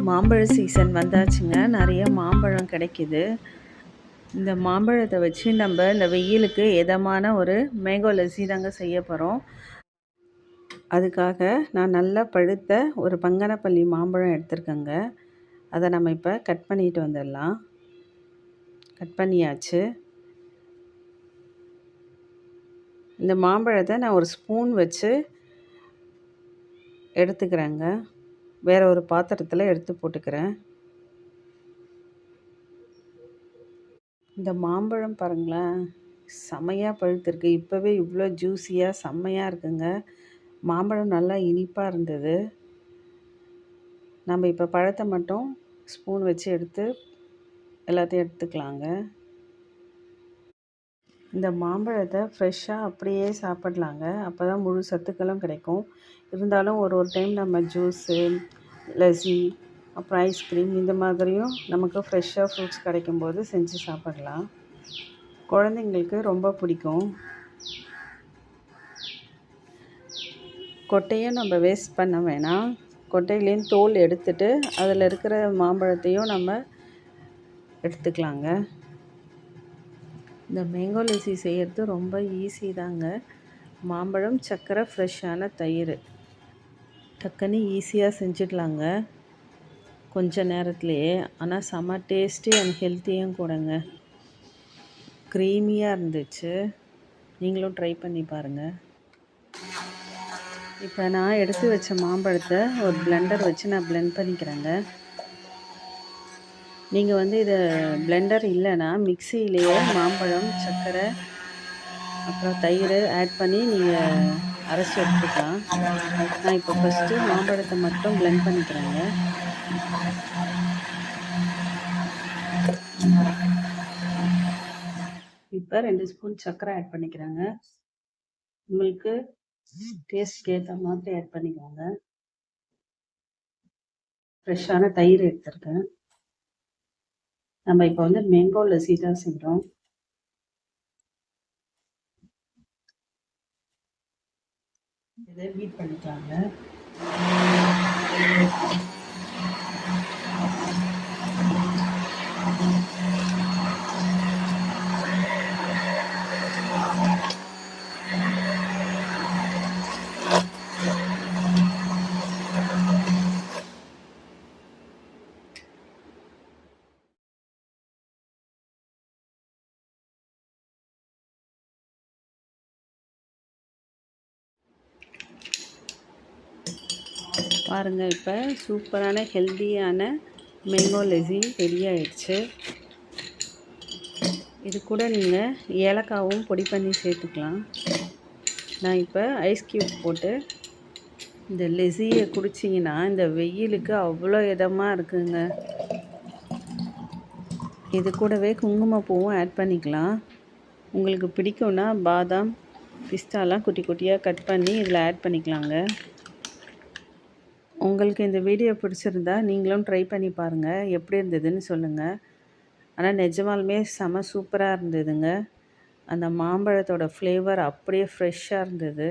மாம்பழ சீசன் வந்தாச்சுங்க. நிறைய மாம்பழம் கிடைக்கிது. இந்த மாம்பழத்தை வச்சு நம்ம இந்த வெயிலுக்கு இதமான ஒரு மேங்கோ லஸ்ஸி தாங்க செய்ய போகிறோம். அதுக்காக நான் நல்லா பழுத்த ஒரு பங்கனப்பள்ளி மாம்பழம் எடுத்திருக்கேங்க. அதை நம்ம இப்போ கட் பண்ணிட்டு வந்துடலாம். கட் பண்ணியாச்சு. இந்த மாம்பழத்தை நான் ஒரு ஸ்பூன் வச்சு எடுத்துக்கிறேங்க. வேறு ஒரு பாத்திரத்தில் எடுத்து போட்டுக்கிறேன். இந்த மாம்பழம் பாருங்களேன், செம்மையாக பழுத்திருக்கு. இப்போவே இவ்வளோ ஜூஸியாக செம்மையாக இருக்குங்க. மாம்பழம் நல்லா இனிப்பாக இருந்தது. நம்ம இப்போ பழத்தை மட்டும் ஸ்பூன் வச்சு எடுத்து எல்லாத்தையும் எடுத்துக்கலாங்க. இந்த மாம்பழத்தை ஃப்ரெஷ்ஷாக அப்படியே சாப்பிட்லாங்க. அப்போ தான் முழு சத்துக்களும் கிடைக்கும். இருந்தாலும் ஒரு டைம் நம்ம ஜூஸு, லஸ்ஸி, அப்புறம் ஐஸ்கிரீம் இந்த மாதிரியும் நமக்கு ஃப்ரெஷ்ஷாக ஃப்ரூட்ஸ் கிடைக்கும்போது செஞ்சு சாப்பிடலாம். குழந்தைங்களுக்கு ரொம்ப பிடிக்கும். கொட்டையும் நம்ம வேஸ்ட் பண்ண வேணாம். கொட்டையிலேயும் தோல் எடுத்துட்டு அதில் இருக்கிற மாம்பழத்தையும் நம்ம எடுத்துக்கலாங்க. இந்த மேங்கோ லஸ்ஸி செய்கிறது ரொம்ப ஈஸி தாங்க. மாம்பழம், சர்க்கரை, ஃப்ரெஷ்ஷான தயிர், டக்குன்னு ஈஸியாக செஞ்சிடலாங்க கொஞ்ச நேரத்துலையே. ஆனால் செம்ம டேஸ்டி அண்ட் ஹெல்த்தியும் கூடங்க. க்ரீமியாக இருந்துச்சு. நீங்களும் ட்ரை பண்ணி பாருங்கள். இப்போ நான் எடுத்து வச்ச மாம்பழத்தை ஒரு பிளெண்டர் வச்சு நான் பிளெண்ட் பண்ணிக்கிறேங்க. நீங்கள் இதை பிளெண்டர் இல்லைன்னா மிக்சியிலேயே மாம்பழம், சர்க்கரை, அப்புறம் தயிர் ஆட் பண்ணி நீங்கள் அரைச்சி எடுத்துக்கலாம். நான் இப்போ ஃபஸ்ட்டு மாம்பழத்தை மட்டும் பிளெண்ட் பண்ணிக்கிறேங்க. இப்போ 2 ஸ்பூன் சர்க்கரை ஆட் பண்ணிக்கிறேங்க. உங்களுக்கு டேஸ்ட்க்கு ஏற்ற மாதிரி ஆட் பண்ணிக்கோங்க. ஃப்ரெஷ்ஷான தயிர் எடுத்துருக்கேன். நம்ம இப்போ மேங்கோ லஸ்ஸி தான் செய்கிறோம். இதை பீட் பண்ணிக்கலாங்க. பாருங்கள், இப்போ சூப்பரான ஹெல்த்தியான மேங்கோ லஸ்ஸி ரெடி ஆயிடுச்சு. இது கூட நீங்கள் ஏலக்காவும் பொடி பண்ணி சேர்த்துக்கலாம். நான் இப்போ ஐஸ் க்யூப் போட்டு இந்த லஸ்ஸியை குடிச்சிங்கன்னா இந்த வெயிலுக்கு அவ்வளோ இதமாக இருக்குங்க. இது கூடவே குங்குமப்பூவும் ஆட் பண்ணிக்கலாம். உங்களுக்கு பிடிக்கும்னா பாதாம், பிஸ்தாலாம் குட்டி குட்டியாக கட் பண்ணி இதில் ஆட் பண்ணிக்கலாங்க. உங்களுக்கு இந்த வீடியோ பிடிச்சிருந்தா நீங்களும் ட்ரை பண்ணி பாருங்கள். எப்படி இருந்ததுன்னு சொல்லுங்கள். ஆனால் நிஜமாலுமே செம சூப்பராக இருந்ததுங்க. அந்த மாம்பழத்தோட ஃப்ளேவர் அப்படியே ஃப்ரெஷ்ஷாக இருந்தது.